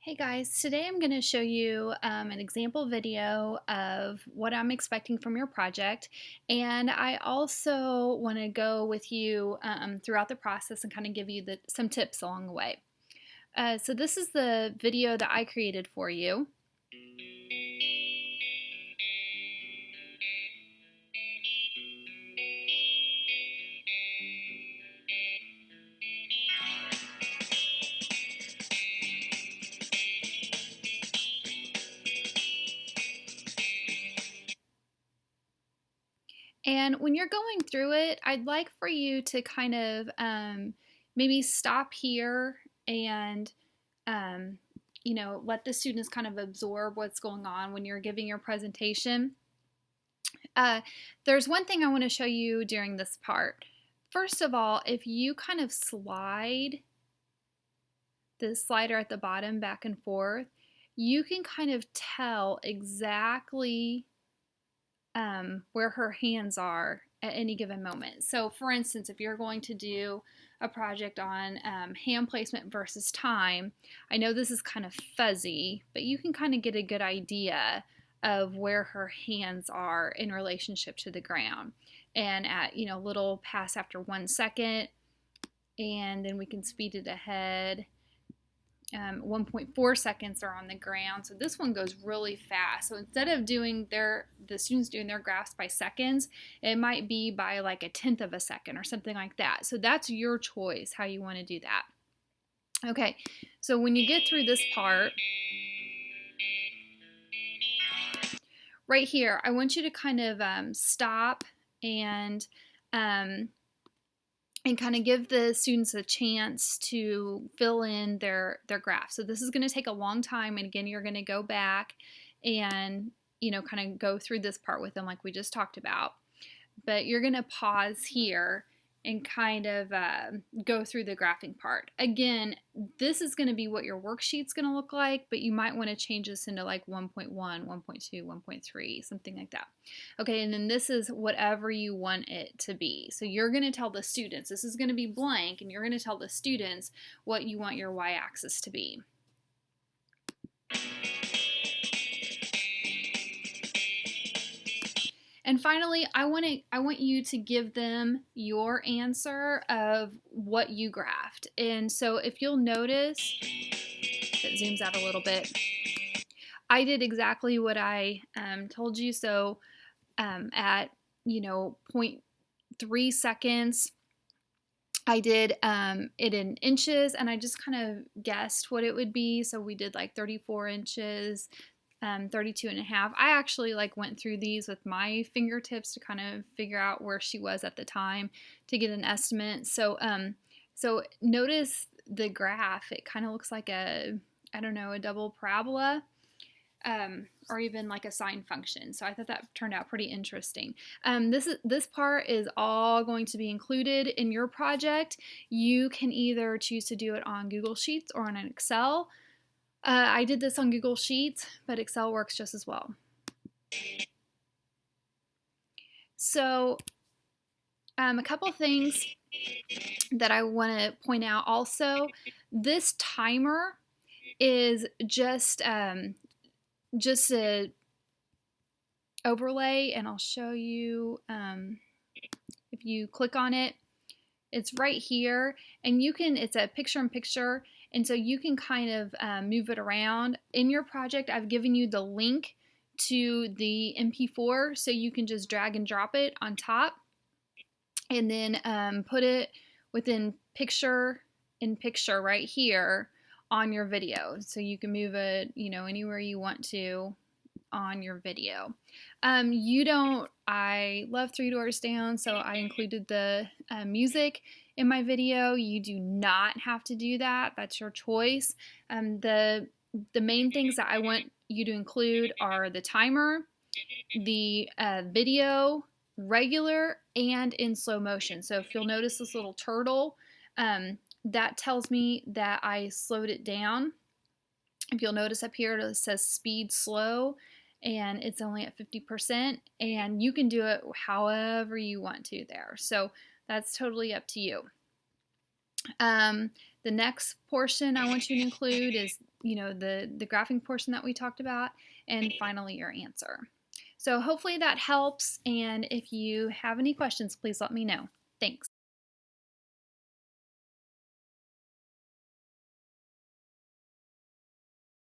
Hey guys, today I'm going to show you an example video of what I'm expecting from your project, and I also want to go with you throughout the process and kind of give you some tips along the way. So this is the video that I created for you. And when you're going through it, I'd like for you to kind of maybe stop here and let the students kind of absorb what's going on when you're giving your presentation. There's one thing I want to show you during this part. First of all, if you kind of slide the slider at the bottom back and forth, you can kind of tell exactly where her hands are at any given moment. So for instance, if you're going to do a project on hand placement versus time, I know this is kind of fuzzy, but you can kind of get a good idea of where her hands are in relationship to the ground. And at, little pass after 1 second, and then we can speed it ahead. 1.4 seconds are on the ground. So this one goes really fast. So instead of doing the students doing their graphs by seconds, it might be by like 1/10 of a second or something like that. So that's your choice how you want to do that. Okay, so when you get through this part, right here, I want you to kind of stop and kind of give the students a chance to fill in their graph. So this is going to take a long time, and again, you're going to go back and kind of go through this part with them like we just talked about. But you're going to pause here and kind of go through the graphing part. Again, this is going to be what your worksheet's going to look like, but you might want to change this into like 1.1, 1.2, 1.3, something like that. Okay, and then this is whatever you want it to be. So you're going to tell the students, this is going to be blank, and you're going to tell the students what you want your y-axis to be. And finally, I want you to give them your answer of what you graphed. And so if you'll notice, it zooms out a little bit, I did exactly what I told you. So at 0.3 seconds, I did it in inches, and I just kind of guessed what it would be. So we did like 34 inches, 32 and a half. I actually went through these with my fingertips to kind of figure out where she was at the time to get an estimate. So so notice the graph. It kind of looks like a double parabola, or even like a sine function. So I thought that turned out pretty interesting. This part is all going to be included in your project. You can either choose to do it on Google Sheets or on an Excel. I did this on Google Sheets, but Excel works just as well. So a couple things that I want to point out also. This timer is just a overlay, and I'll show you if you click on it. It's right here, and it's a picture-in-picture, and so you can kind of move it around. In your project, I've given you the link to the MP4, so you can just drag and drop it on top, and then put it within picture-in-picture right here on your video. So you can move it, anywhere you want to on your video. I love Three Doors Down, so I included the music in my video. You do not have to do that. That's your choice. The main things that I want you to include are the timer, the video, regular, and in slow motion. So if you'll notice this little turtle, that tells me that I slowed it down. If you'll notice up here, it says speed slow, and it's only at 50%, and you can do it however you want to there. So that's totally up to you. The next portion I want you to include is, the graphing portion that we talked about, and finally your answer. So hopefully that helps, and if you have any questions, please let me know. Thanks.